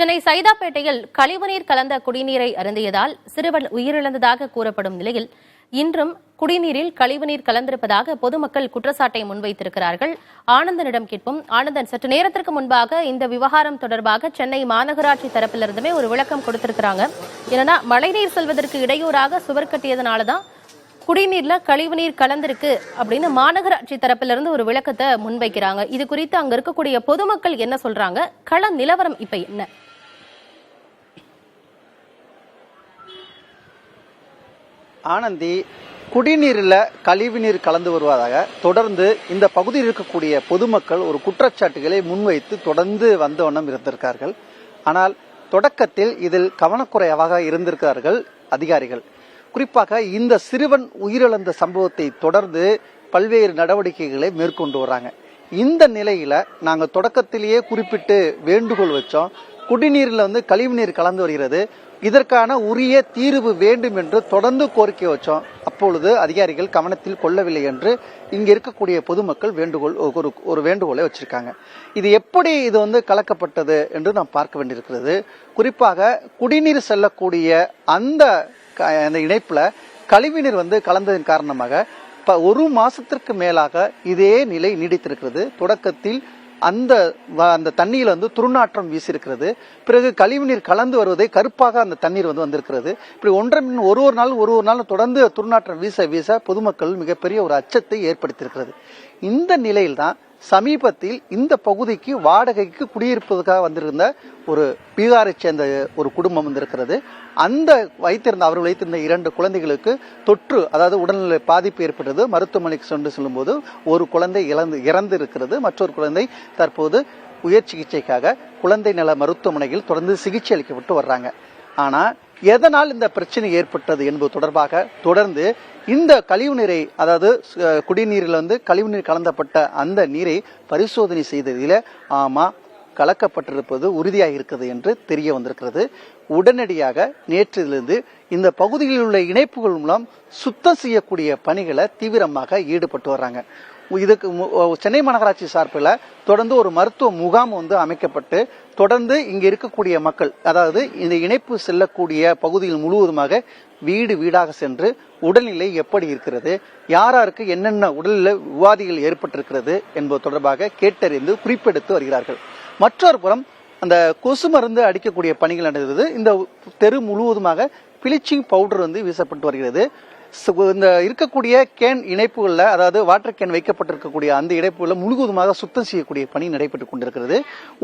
சென்னை சைதாப்பேட்டையில் கழிவுநீர் கலந்த குடிநீரை அருந்தியதால் சிறுவன் உயிரிழந்ததாக கூறப்படும் நிலையில் இன்றும் குடிநீரில் கழிவுநீர் கலந்திருப்பதாக பொதுமக்கள் குற்றச்சாட்டை முன்வைத்திருக்கிறார்கள். ஆனந்தனிடம் கேட்போம். ஆனந்தன், சற்று நேரத்திற்கு முன்பாக இந்த விவகாரம் தொடர்பாக சென்னை மாநகராட்சி தரப்பிலிருந்துமே ஒரு விளக்கம் கொடுத்திருக்கிறாங்க. ஏன்னா மழைநீர் செல்வதற்கு இடையூறாக சுவர் கட்டியதனாலதான் குடிநீர்ல கழிவுநீர் கலந்திருக்கு அப்படின்னு மாநகராட்சி தரப்பிலிருந்து ஒரு விளக்கத்தை முன்வைக்கிறாங்க. இது குறித்து அங்க இருக்கக்கூடிய பொதுமக்கள் என்ன சொல்றாங்க? கள நிலவரம் இப்ப என்ன? ஆனந்தி, குடிநீரில் கழிவுநீர் கலந்து வருவதாக தொடர்ந்து இந்த பகுதியில் இருக்கக்கூடிய பொதுமக்கள் ஒரு குற்றச்சாட்டுகளை முன்வைத்து தொடர்ந்து வந்த வண்ணம் இருந்திருக்கார்கள். ஆனால் தொடக்கத்தில் இதில் கவனக்குறைவாக இருந்திருக்கிறார்கள் அதிகாரிகள். குறிப்பாக இந்த சிறுவன் உயிரிழந்த சம்பவத்தை தொடர்ந்து பல்வேறு நடவடிக்கைகளை மேற்கொண்டு வர்றாங்க. இந்த நிலையில நாங்க தொடக்கத்திலேயே குறிப்பிட்டு வேண்டுகோள் வச்சோம். குடிநீரில் கழிவுநீர் கலந்து வருகிறது, இதற்கான உரிய தீர்வு வேண்டும் என்று தொடர்ந்து கோரிக்கை வச்சோம். அப்பொழுது அதிகாரிகள் கவனத்தில் கொள்ளவில்லை என்று இங்க இருக்கக்கூடிய பொதுமக்கள் ஒரு வேண்டுகோளை வச்சிருக்காங்க. இது எப்படி கலக்கப்பட்டது என்று நாம் பார்க்க வேண்டியிருக்கிறது. குறிப்பாக குடிநீர் செல்லக்கூடிய அந்த இணைப்புல கழிவுநீர் கலந்ததன் காரணமாக ஒரு மாசத்திற்கு மேலாக இதே நிலை நீடித்திருக்கிறது. தொடக்கத்தில் அந்த தண்ணீர் துர்நாற்றம் வீசியிருக்கிறது. பிறகு கழிவுநீர் கலந்து வருவதை கருப்பாக அந்த தண்ணீர் வந்திருக்கிறது. இப்படி ஒரு நாள் தொடர்ந்து துர்நாற்றம் வீச வீச பொதுமக்கள் மிகப்பெரிய ஒரு அச்சத்தை ஏற்படுத்தியிருக்கிறது. இந்த நிலையில்தான் சமீபத்தில் இந்த பகுதிக்கு வாடகைக்கு குடியிருப்பதற்காக வந்திருந்த ஒரு பீகாரை சேர்ந்த ஒரு குடும்பம் வந்திருக்கிறது. அவர்கள் வைத்திருந்த 2 குழந்தைகளுக்கு தொற்று, அதாவது உடல்நிலை பாதிப்பு ஏற்பட்டது. மருத்துவமனைக்கு செல்லும் போது ஒரு குழந்தை இறந்து இருக்கிறது. மற்றொரு குழந்தை தற்போது உயர் சிகிச்சைக்காக குழந்தை நல மருத்துவமனையில் தொடர்ந்து சிகிச்சை அளிக்கப்பட்டு வர்றாங்க. ஆனா எதனால் இந்த பிரச்சனை ஏற்பட்டது என்பது தொடர்பாக தொடர்ந்து இந்த கழிவுநீரை, அதாவது குடிநீரில் கழிவுநீர் கலந்தப்பட்ட அந்த நீரை பரிசோதனை செய்ததில் கலக்கப்பட்டிருப்பது உறுதியாக இருக்கிறது என்று தெரிய வந்திருக்கிறது. உடனடியாக நேற்றிலிருந்து இந்த பகுதியில் உள்ள இணைப்புகள் மூலம் சுத்தம் செய்யக்கூடிய பணிகளை தீவிரமாக ஈடுபட்டு வர்றாங்க. இதுக்கு சென்னை மாநகராட்சி சார்பில் தொடர்ந்து ஒரு மருத்துவ முகாம் அமைக்கப்பட்டு தொடர்ந்து இங்க இருக்கக்கூடிய மக்கள், அதாவது இந்த இணைப்பு செல்லக்கூடிய பகுதியில் முழுவதுமாக வீடு வீடாக சென்று உடல்நிலை எப்படி இருக்கிறது, யாருக்கு என்னென்ன உடல்நிலை உபாதைகள் ஏற்பட்டிருக்கிறது என்பது தொடர்பாக கேட்டறிந்து குறிப்பெடுத்து வருகிறார்கள். மற்றொரு புறம் அந்த கொசு மருந்து அடிக்கக்கூடிய பணிகள் நடந்தது. இந்த தெரு முழுவதுமாக பிளீச்சிங் பவுடர் வீசப்பட்டு வருகிறது. இந்த இருக்கக்கூடிய கேன் இணைப்புகள்ல, அதாவது வாட்டர் கேன் வைக்கப்பட்டிருக்கக்கூடிய அந்த இணைப்புகளில் முழுவதுமாக சுத்தம் செய்யக்கூடிய பணி நடைபெற்றுக் கொண்டிருக்கிறது.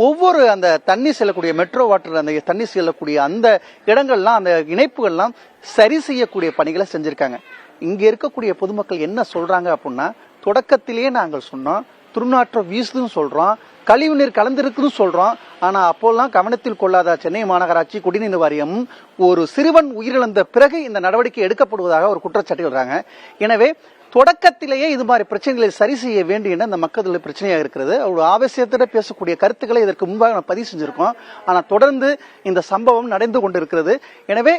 ஒவ்வொரு அந்த தண்ணி செல்லக்கூடிய மெட்ரோ வாட்டர் அந்த தண்ணி செல்லக்கூடிய அந்த இடங்கள்லாம் அந்த இணைப்புகள்லாம் சரி செய்யக்கூடிய பணிகளை செஞ்சிருக்காங்க. இங்க இருக்கக்கூடிய பொதுமக்கள் என்ன சொல்றாங்க அப்படின்னா, தொடக்கத்திலேயே நாங்கள் சொன்னோம், துர்நாற்றம் வீசுதுன்னு சொல்றோம், கழிவுநீர் கலந்திருக்குன்னு சொல்றோம். ஆனா அப்போல்லாம் கவனத்தில் கொள்ளாத சென்னை மாநகராட்சி குடிநீர் வாரியம் ஒரு சிறுவன் உயிரிழந்த பிறகு இந்த நடவடிக்கை எடுக்கப்படுவதாக ஒரு குற்றச்சாட்டு சொல்றாங்க. எனவே தொடக்கத்திலேயே இது மாதிரி பிரச்சனைகளை சரி செய்ய வேண்டிய அந்த மக்களுடைய பிரச்சனையாக இருக்கிறது. ஒரு ஆவேசத்தோட பேசக்கூடிய கருத்துக்களை இதற்கு முன்பாக பதிவு செஞ்சிருக்கோம். ஆனா தொடர்ந்து இந்த சம்பவம் நடந்து கொண்டிருக்கிறது. எனவே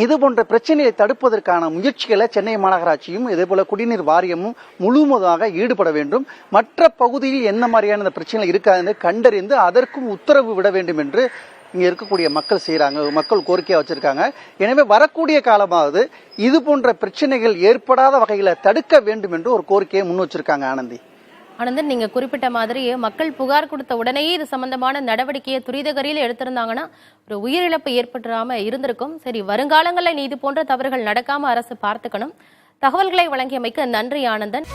இது போன்ற பிரச்சனையை தடுப்பதற்கான முயற்சிகளை சென்னை மாநகராட்சியும் இதே போல குடிநீர் வாரியமும் முழுவதுமாக ஈடுபட வேண்டும். மற்ற பகுதியில் என்ன மாதிரியான பிரச்சனை இருக்காதுன்னு கண்டறிந்து அதற்கும் உத்தரவு விட வேண்டும் என்று இங்க இருக்கக்கூடிய மக்கள் கோரிக்கையா வச்சிருக்காங்க. எனவே வரக்கூடிய காலமாவது இது போன்ற பிரச்சனைகள் ஏற்படாத வகையில தடுக்க வேண்டும் என்று ஒரு கோரிக்கையை முன் வச்சிருக்காங்க. ஆனந்தன், நீங்க குறிப்பிட்ட மாதிரி மக்கள் புகார் கொடுத்த உடனேயே இது சம்பந்தமான நடவடிக்கையை துரிதகரியில் எடுத்திருந்தாங்கன்னா ஒரு உயிரிழப்பு ஏற்படாம இருந்திருக்கும். சரி, வருங்காலங்களில் இது போன்ற தவறுகள் நடக்காம அரசு பார்த்துக்கணும். தகவல்களை வழங்கியமைக்கு நன்றி ஆனந்தன்.